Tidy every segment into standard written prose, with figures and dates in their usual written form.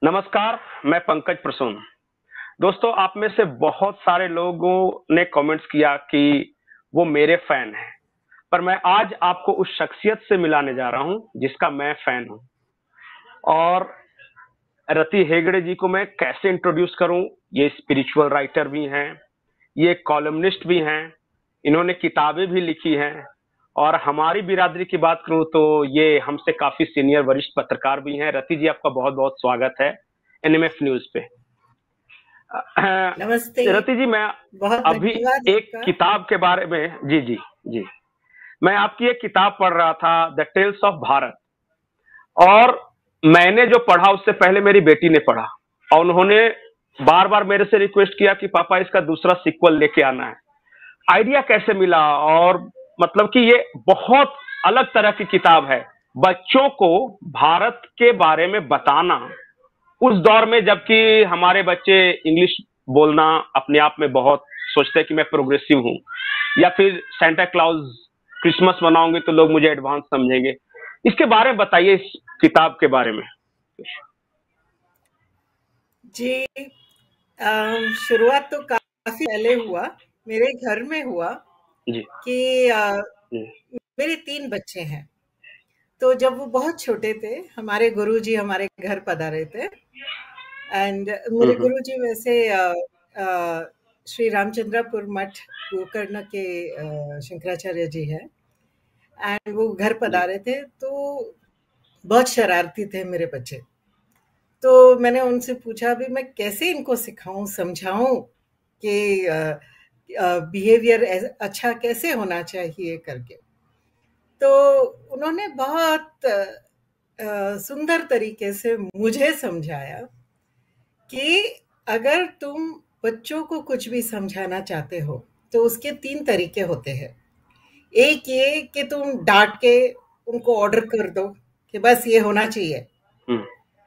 नमस्कार, मैं पंकज प्रसून। दोस्तों, आप में से बहुत सारे लोगों ने कमेंट्स किया कि वो मेरे फैन हैं, पर मैं आज आपको उस शख्सियत से मिलाने जा रहा हूं जिसका मैं फैन हूं। और रति हेगड़े जी को मैं कैसे इंट्रोड्यूस करूं? ये स्पिरिचुअल राइटर भी हैं, ये कॉलमनिस्ट भी हैं, इन्होंने किताबें भी लिखी हैं। और हमारी बिरादरी की बात करूं तो ये हमसे काफी सीनियर वरिष्ठ पत्रकार भी हैं। रति जी, आपका बहुत बहुत स्वागत है एनएमएफ न्यूज पे। नमस्ते। रति जी, मैं बहुत अभी धन्यवाद एक आपका। किताब के बारे में जी जी जी मैं आपकी एक किताब पढ़ रहा था, द टेल्स ऑफ भारत। और मैंने जो पढ़ा उससे पहले मेरी बेटी ने पढ़ा, और उन्होंने बार बार मेरे से रिक्वेस्ट किया कि पापा इसका दूसरा सीक्वल लेके आना है। आइडिया कैसे मिला? और मतलब कि ये बहुत अलग तरह की किताब है, बच्चों को भारत के बारे में बताना उस दौर में जबकि हमारे बच्चे इंग्लिश बोलना अपने आप में बहुत सोचते हैं कि मैं प्रोग्रेसिव हूं, या फिर सेंटा क्लॉज क्रिसमस मनाऊंगे तो लोग मुझे एडवांस समझेंगे। इसके बारे में बताइए, इस किताब के बारे में। जी, शुरुआत तो काफी पहले हुआ, मेरे घर में हुआ जी कि जी मेरे 3 बच्चे हैं। तो जब वो बहुत छोटे थे, हमारे गुरुजी हमारे घर पधारे थे। एंड मेरे गुरुजी वैसे श्री रामचंद्रपुर मठ गोकर्ण के शंकराचार्य जी हैं। एंड वो घर पधारे थे, तो बहुत शरारती थे मेरे बच्चे। तो मैंने उनसे पूछा भी मैं कैसे इनको सिखाऊं, समझाऊं कि बिहेवियर अच्छा कैसे होना चाहिए करके। तो उन्होंने बहुत सुंदर तरीके से मुझे समझाया कि अगर तुम बच्चों को कुछ भी समझाना चाहते हो तो उसके 3 तरीके होते हैं। एक ये कि तुम डांट के उनको ऑर्डर कर दो कि बस ये होना चाहिए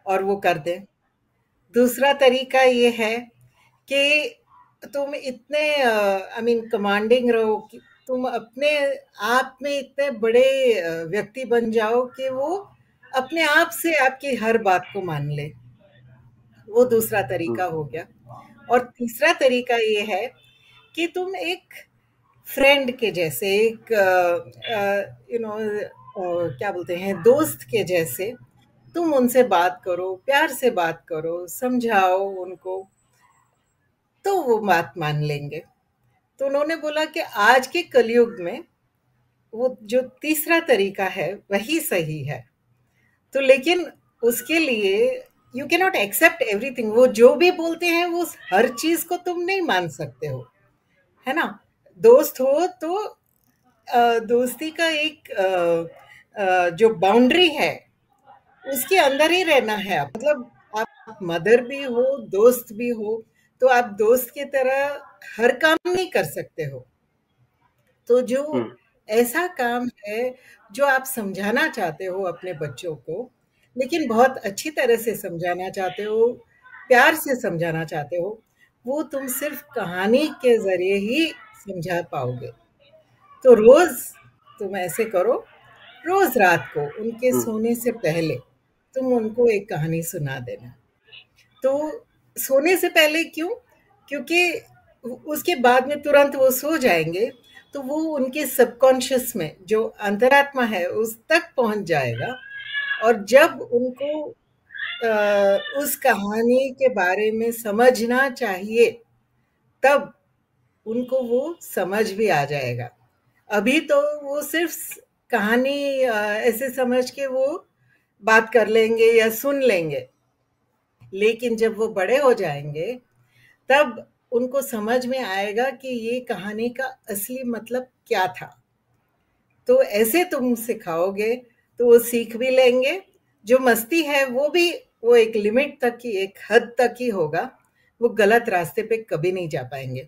और वो कर दें। दूसरा तरीका ये है कि तुम इतने कमांडिंग रहो कि तुम अपने आप में इतने बड़े व्यक्ति बन जाओ कि वो अपने आप से आपकी हर बात को मान ले। वो दूसरा तरीका हो गया। और तीसरा तरीका ये है कि तुम एक फ्रेंड के जैसे, एक क्या बोलते हैं, दोस्त के जैसे तुम उनसे बात करो, प्यार से बात करो, समझाओ उनको, तो वो बात मान लेंगे। तो उन्होंने बोला कि आज के कलयुग में वो जो तीसरा तरीका है वही सही है। तो लेकिन उसके लिए you can not accept everything. वो जो भी बोलते हैं वो हर चीज को तुम नहीं मान सकते हो, है ना। दोस्त हो तो दोस्ती का एक जो बाउंड्री है उसके अंदर ही रहना है। मतलब आप मदर भी हो, दोस्त भी हो, तो आप दोस्त की तरह हर काम नहीं कर सकते हो। तो जो ऐसा काम है जो आप समझाना चाहते हो अपने बच्चों को, लेकिन बहुत अच्छी तरह से समझाना चाहते हो, प्यार से समझाना चाहते हो, वो तुम सिर्फ कहानी के जरिए ही समझा पाओगे। तो रोज तुम ऐसे करो, रोज रात को उनके सोने से पहले तुम उनको एक कहानी सुना देना। तो सोने से पहले क्यों? क्योंकि उसके बाद में तुरंत वो सो जाएंगे तो वो उनके सबकॉन्शियस में जो अंतरात्मा है उस तक पहुंच जाएगा। और जब उनको उस कहानी के बारे में समझना चाहिए तब उनको वो समझ भी आ जाएगा। अभी तो वो सिर्फ कहानी ऐसे समझ के वो बात कर लेंगे या सुन लेंगे, लेकिन जब वो बड़े हो जाएंगे तब उनको समझ में आएगा कि ये कहानी का असली मतलब क्या था। तो ऐसे तुम सिखाओगे तो वो सीख भी लेंगे। जो मस्ती है वो भी वो एक लिमिट तक ही, एक हद तक ही होगा, वो गलत रास्ते पे कभी नहीं जा पाएंगे।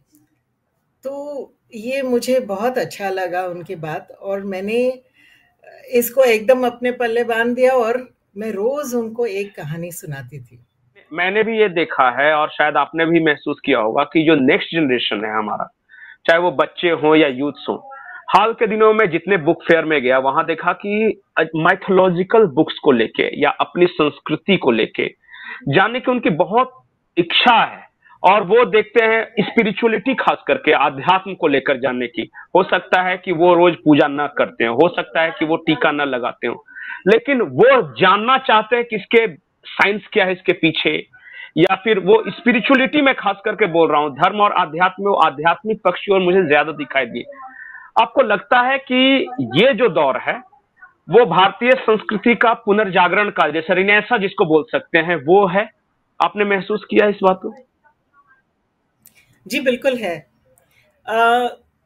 तो ये मुझे बहुत अच्छा लगा उनकी बात, और मैंने इसको एकदम अपने पल्ले बांध दिया और मैं रोज उनको एक कहानी सुनाती थी। मैंने भी ये देखा है, और शायद आपने भी महसूस किया होगा कि जो नेक्स्ट जनरेशन है हमारा, चाहे वो बच्चे हों या यूथ्स हों, हाल के दिनों में जितने बुक फेयर में गया वहां देखा कि माइथोलॉजिकल बुक्स को लेके या अपनी संस्कृति को लेके जानने की उनकी बहुत इच्छा है, और वो देखते हैं स्पिरिचुअलिटी, खास करके आध्यात्म को लेकर जानने की। हो सकता है कि वो रोज पूजा ना करते हो सकता है कि वो टीका ना लगाते हो, लेकिन वो जानना चाहते हैं कि इसके साइंस क्या है इसके पीछे, या फिर वो स्पिरिचुअलिटी में खास करके बोल रहा हूँ, धर्म और आध्यात्म में वो आध्यात्मिक पक्ष और मुझे ज्यादा दिखाई दिए। आपको लगता है कि ये जो दौर है वो भारतीय संस्कृति का पुनर्जागरण का, जैसे रिनेसा जिसको बोल सकते हैं, वो है? आपने महसूस किया इस बात को? जी, बिल्कुल है।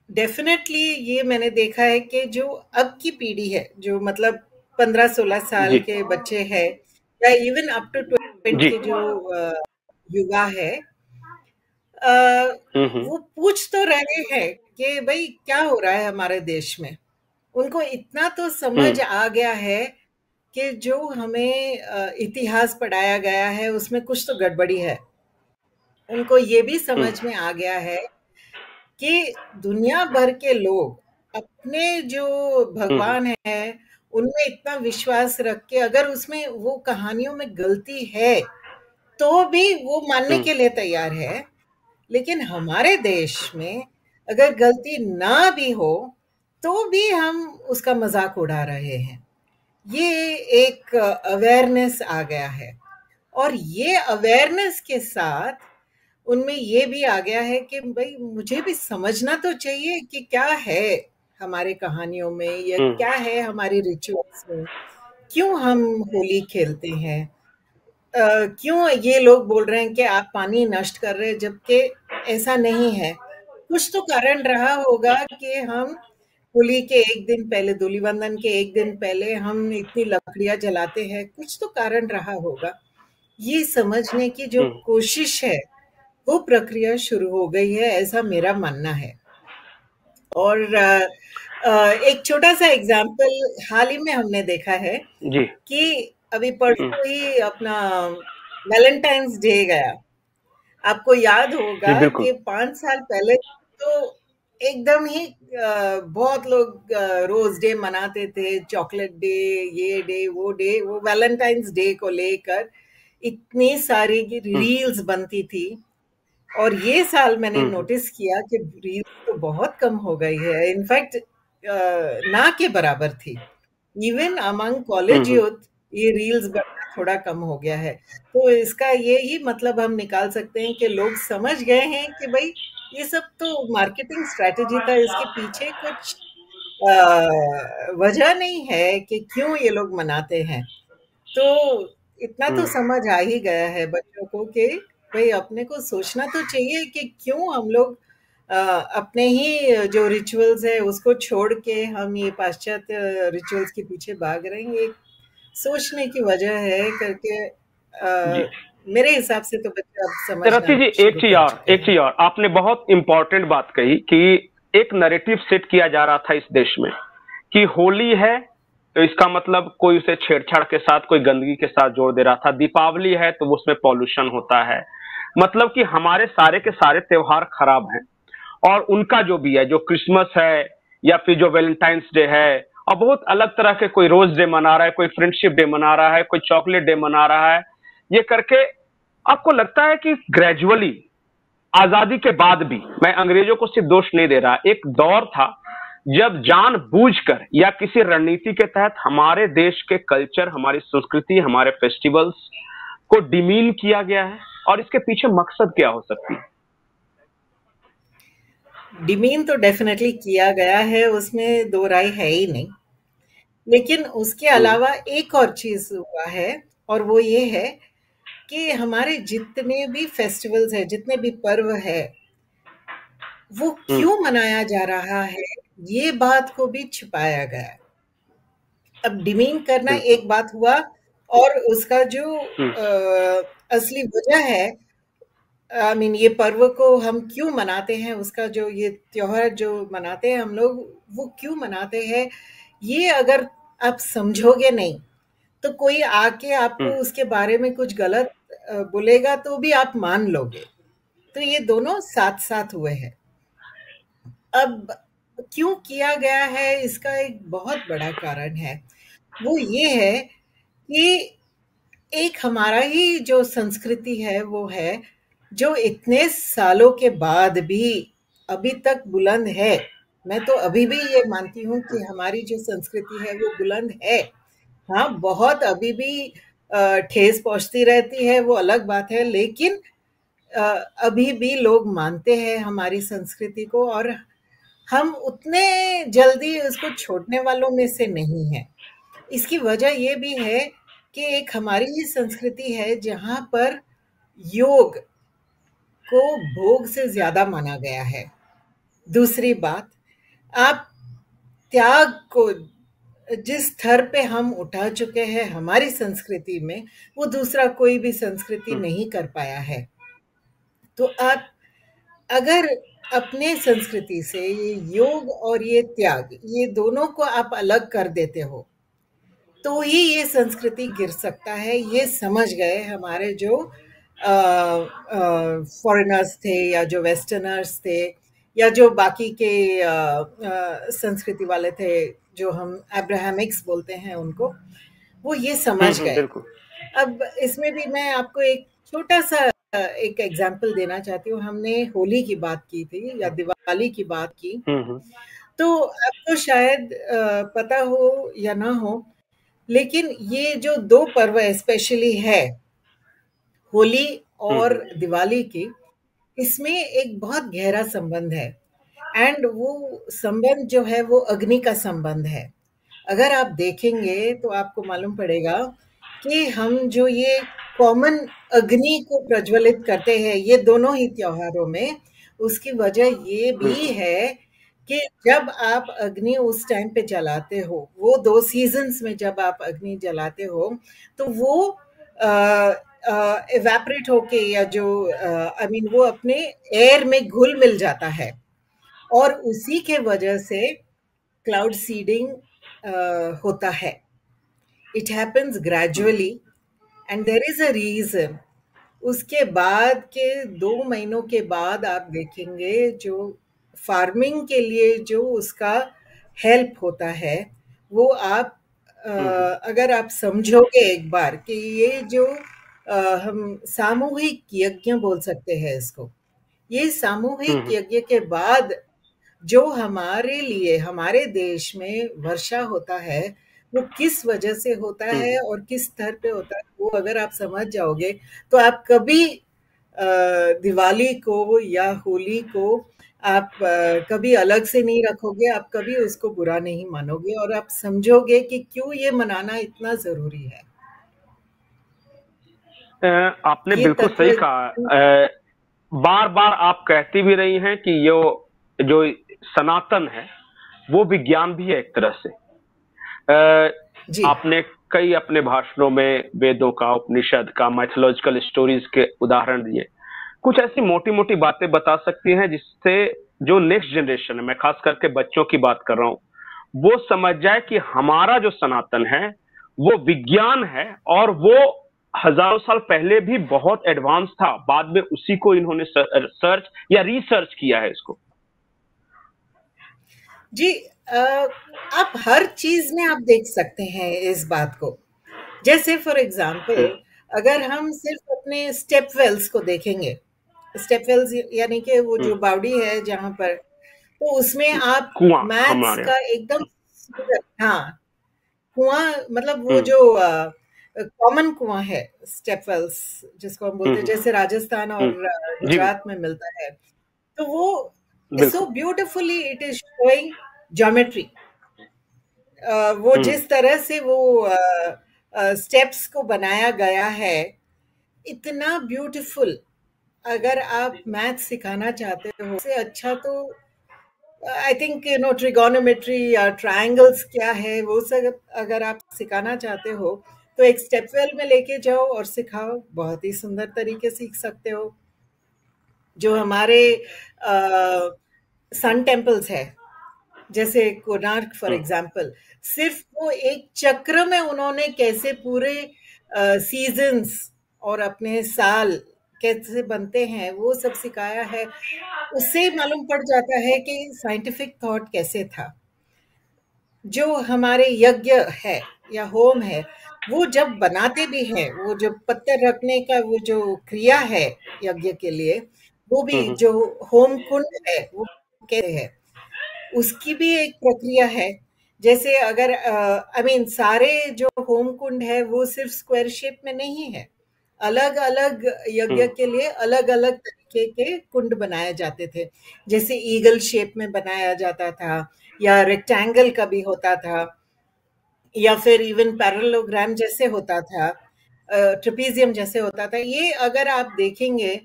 डेफ़िनेटली ये मैंने देखा है कि जो अब की पीढ़ी है, जो मतलब 15-16 साल जी के बच्चे हैं या इवन अप टू 20 जी। के जो युवा है, अ, हम्म। वो पूछ तो रहे हैं कि भई क्या हो रहा है हमारे देश में? उनको इतना तो समझ हम्म। आ गया है कि जो हमें इतिहास पढ़ाया गया है उसमें कुछ तो गड़बड़ी है। उनको ये भी हम्म। समझ में आ गया है कि दुनिया भर के लोग अपने जो हम्म। भगवान हैं, उनमें इतना विश्वास रख के अगर उसमें वो कहानियों में गलती है, तो भी वो मानने हम्म। के लिए तैयार है। लेकिन हमारे देश में अगर गलती ना भी हो, तो भी हम उसका मज़ाक उड़ा रहे हैं। ये एक अवेयरनेस आ गया है और ये अवेयरनेस के साथ उनमें ये भी आ गया है कि भई मुझे भी समझना तो चाहिए कि क्या है हमारे कहानियों में या हम्म। क्या है हमारे रिचुअल्स में, क्यों हम होली खेलते हैं? क्यों ये लोग बोल रहे हैं कि आप पानी नष्ट कर रहे हैं जबकि ऐसा नहीं है। कुछ तो कारण रहा होगा कि हम होली के 1 दिन पहले, धूलिवंदन के 1 दिन पहले हम इतनी लकड़ियाँ जलाते हैं, कुछ तो कारण रहा होगा। ये समझने की जो हम्म। कोशिश है, वो प्रक्रिया शुरू हो गई है, ऐसा मेरा मानना है। और एक छोटा-सा एग्ज़ाम्पल हाल ही में हमने देखा है जी। कि अभी हम्म। परसों ही अपना वैलेंटाइन्स डे गया। आपको याद होगा जी बिल्कुल। कि 5 साल पहले तो एकदम ही बहुत लोग रोज़ डे मनाते थे, चॉकलेट डे, ये डे, वो वैलेंटाइन्स डे को लेकर इतनी सारी की हम्म। रील्स बनती थी। और ये साल मैंने हम्म। नोटिस किया कि रील्स तो बहुत कम हो गई है। इनफैक्ट ना के बराबर थी। इवन अमंग कॉलेज हम्म। यूथ ये रील्स बनना थोड़ा कम हो गया है। तो इसका यही मतलब हम निकाल सकते हैं कि लोग समझ गए हैं कि भई ये सब तो मार्केटिंग स्ट्रैटेजी था, इसके पीछे कुछ वजह नहीं है कि क्यों ये लोग मनाते हैं। तो इतना तो हम्म। समझ आ ही गया है बच्चों को कि भई अपने को सोचना तो चाहिए कि क्यों हम लोग अपने ही जो रिचुअल्स है उसको छोड़ के हम ये पाश्चात्य रिचुअल्स के पीछे भाग रहे हैं। ये सोचने की वजह है करके जी। मेरे हिसाब से तो बच्चे अब रति समझना जी, शुरू कर चुके एक हैं। चीज और आपने बहुत इंपॉर्टेंट बात कही कि एक नैरेटिव सेट किया जा रहा था इस देश में कि होली है तो इसका मतलब कोई उसे छेड़छाड़ के साथ, कोई गंदगी के साथ जोड़ दे रहा था। दीपावली है तो उसमें पॉल्यूशन होता है। मतलब कि हमारे सारे के सारे त्योहार खराब हैं, और उनका जो भी है, जो क्रिसमस है या फिर जो वैलेंटाइंस डे है, और बहुत अलग तरह के, कोई रोज डे मना रहा है, कोई फ्रेंडशिप डे मना रहा है, कोई चॉकलेट डे मना रहा है, ये करके आपको लगता है कि ग्रेजुअली आजादी के बाद भी, मैं अंग्रेजों को सिर्फ दोष नहीं दे रहा, एक दौर था जब जानबूझकर या किसी रणनीति के तहत हमारे देश के कल्चर, हमारी संस्कृति, हमारे फेस्टिवल्स को डिमीन किया गया है, और इसके पीछे मकसद क्या हो सकती है? डिमीन तो डेफिनेटली किया गया है, उसमें दो राय है ही नहीं। लेकिन उसके हम्म। अलावा एक और चीज हुआ है और वो ये है कि हमारे जितने भी फेस्टिवल्स है, जितने भी पर्व है, वो हम्म। क्यों मनाया जा रहा है, ये बात को भी छिपाया गया है। अब डिमीन करना बिल्कुल। एक बात हुआ और उसका जो हम्म। असली वजह है, आई मीन ये पर्व को हम क्यों मनाते हैं, उसका जो ये त्योहार जो मनाते हैं हम लोग, वो क्यों मनाते हैं, ये अगर आप समझोगे नहीं, तो कोई आके आपको हम्म। उसके बारे में कुछ गलत बोलेगा तो भी आप मान लोगे। तो ये दोनों साथ-साथ हुए हैं। अब क्यों किया गया है, इसका एक बहुत बड़ा कारण है। वो ये है कि एक हमारा ही जो संस्कृति है वो है, जो इतने सालों के बाद भी अभी तक बुलंद है। मैं तो अभी भी ये मानती हूँ कि हमारी जो संस्कृति है वो बुलंद है। हाँ, बहुत अभी भी ठेस पहुँचती रहती है, वो अलग बात है, लेकिन अ, अभी भी लोग मानते हैं हमारी संस्कृति को, और हम उतने जल्दी उसको छोड़ने वालों में से नहीं हैं। इसकी वजह ये भी है कि एक हमारी ही संस्कृति है जहाँ पर योग को भोग से ज़्यादा माना गया है। दूसरी बात, आप त्याग को जिस स्तर पे हम उठा चुके हैं हमारी संस्कृति में, वो दूसरा कोई भी संस्कृति नहीं कर पाया है। तो आप अगर अपने संस्कृति से ये योग और ये त्याग, ये दोनों को आप अलग कर देते हो, तो ही ये संस्कृति गिर सकता है। ये समझ गए हमारे जो फॉरेनर्स थे या जो वेस्टर्नर्स थे या जो बाकी के संस्कृति वाले थे, जो हम अब्राहमिक्स बोलते हैं उनको, वो ये समझ गए। बिल्कुल। अब इसमें भी मैं आपको एक छोटा सा एक एग्जाम्पल देना चाहती हूँ। हमने होली की बात की थी या दिवाली की बात की, तो आपको शायद पता हो या ना हो, लेकिन ये जो दो पर्व स्पेशली है, होली और दिवाली की, इसमें एक बहुत गहरा संबंध है। एंड वो संबंध जो है वो अग्नि का संबंध है। अगर आप देखेंगे तो आपको मालूम पड़ेगा कि हम जो ये कॉमन अग्नि को प्रज्वलित करते हैं ये दोनों ही त्योहारों में, उसकी वजह ये भी है कि जब आप अग्नि उस टाइम पे जलाते हो, वो 2 सीजन्स में जब आप अग्नि जलाते हो, तो वो इवेपोरेट होके या जो आई मीन वो अपने एयर में घुल मिल जाता है, और उसी के वजह से क्लाउड सीडिंग होता है। It happens gradually and there is a reason. उसके बाद के 2 महीनों के बाद आप देखेंगे जो फार्मिंग के लिए जो उसका हेल्प होता है, वो आप अगर आप समझोगे एक बार कि ये जो हम सामूहिक यज्ञ बोल सकते हैं इसको, ये सामूहिक यज्ञ के बाद जो हमारे लिए हमारे देश में वर्षा होता है, वो किस वजह से होता है और किस स्तर पे होता है, वो अगर आप समझ जाओगे तो आप कभी दिवाली को या होली को आप कभी अलग से नहीं रखोगे, आप कभी उसको बुरा नहीं मानोगे, और आप समझोगे कि क्यों ये मनाना इतना जरूरी है। आपने ये बिल्कुल तत्व सही कहा। बार बार आप कहती भी रही हैं कि जो सनातन है वो विज्ञान भी है एक तरह से। जी आपने कई अपने भाषणों में वेदों का, उपनिषद का, माइथोलॉजिकल स्टोरीज के उदाहरण दिए। कुछ ऐसी मोटी मोटी बातें बता सकती हैं जिससे जो नेक्स्ट जनरेशन है, मैं खास करके बच्चों की बात कर रहा हूं, वो समझ जाए कि हमारा जो सनातन है वो विज्ञान है और वो हजारों साल पहले भी बहुत एडवांस था, बाद में उसी को इन्होंने सर्च या रिसर्च किया है इसको। जी, आप हर चीज में आप देख सकते हैं इस बात को। जैसे फॉर एग्जाम्पल, अगर हम सिर्फ अपने स्टेप वेल्स को देखेंगे, स्टेप वेल्स यानी कि वो जो बावड़ी है जहां पर, तो उसमें आप कुआं मैथ्स हमारे का एकदम हाँ, कुआं मतलब वो जो कॉमन कुआं है, स्टेप वेल्स जिसको हम बोलते हैं, जैसे राजस्थान और जी गुजरात में मिलता है, तो वो सो बिल्कुल। Beautifully it is showing geometry. वो जिस तरह से वो स्टेप्स को बनाया गया है, इतना ब्यूटीफुल। अगर आप मैथ सिखाना चाहते हो से अच्छा, तो आई थिंक ट्रिगोनोमेट्री या ट्रायंगल्स क्या है वो सब अगर आप सिखाना चाहते हो, तो एक स्टेपवेल में लेके जाओ और सिखाओ, बहुत ही सुंदर तरीके से सीख सकते हो। जो हमारे सन टेम्पल्स है, जैसे कोणार्क फॉर एग्जाम्पल, सिर्फ वो एक चक्र में उन्होंने कैसे पूरे सीजन्स और अपने साल कैसे बनते हैं वो सब सिखाया है। उससे मालूम पड़ जाता है कि साइंटिफिक थॉट कैसे था। जो हमारे यज्ञ है, या होम है, वो जब बनाते भी हैं, वो जो पत्थर रखने का वो जो क्रिया है यज्ञ के लिए, वो भी हम्म, जो होम कुंड है, वो कहते हैं, उसकी भी एक प्रक्रिया है। जैसे अगर आई मीन सारे जो होम कुंड है वो सिर्फ स्क्वायर शेप में नहीं है, अलग अलग यज्ञ हम्म, के लिए अलग अलग तरीके के कुंड बनाए जाते थे। जैसे ईगल शेप में बनाया जाता था, या रेक्टेंगल का भी होता था, या फिर इवन पैरेललोग्राम जैसे होता था, ट्रेपीजियम जैसे होता था। ये अगर आप देखेंगे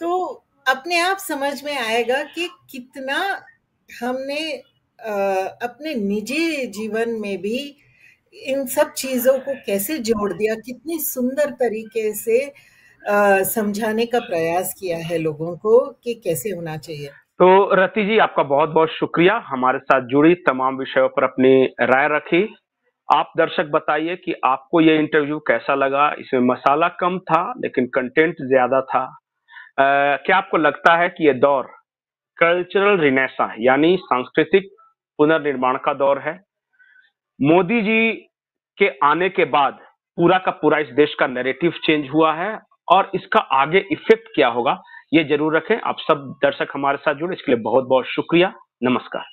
तो अपने आप समझ में आएगा कि कितना हमने अपने निजी जीवन में भी इन सब चीजों को कैसे जोड़ दिया, कितनी सुंदर तरीके से समझाने का प्रयास किया है लोगों को कि कैसे होना चाहिए। तो रति जी, आपका बहुत बहुत शुक्रिया हमारे साथ जुड़ी, तमाम विषयों पर अपनी राय रखी। आप दर्शक बताइए कि आपको ये इंटरव्यू कैसा लगा। इसमें मसाला कम था लेकिन कंटेंट ज्यादा था। क्या आपको लगता है कि ये दौर कल्चरल रिनेसा यानी सांस्कृतिक पुनर्निर्माण का दौर है? मोदी जी के आने के बाद पूरा का पूरा इस देश का नैरेटिव चेंज हुआ है, और इसका आगे इफेक्ट क्या होगा ये जरूर रखें। आप सब दर्शक हमारे साथ जुड़े इसके लिए बहुत बहुत शुक्रिया। नमस्कार।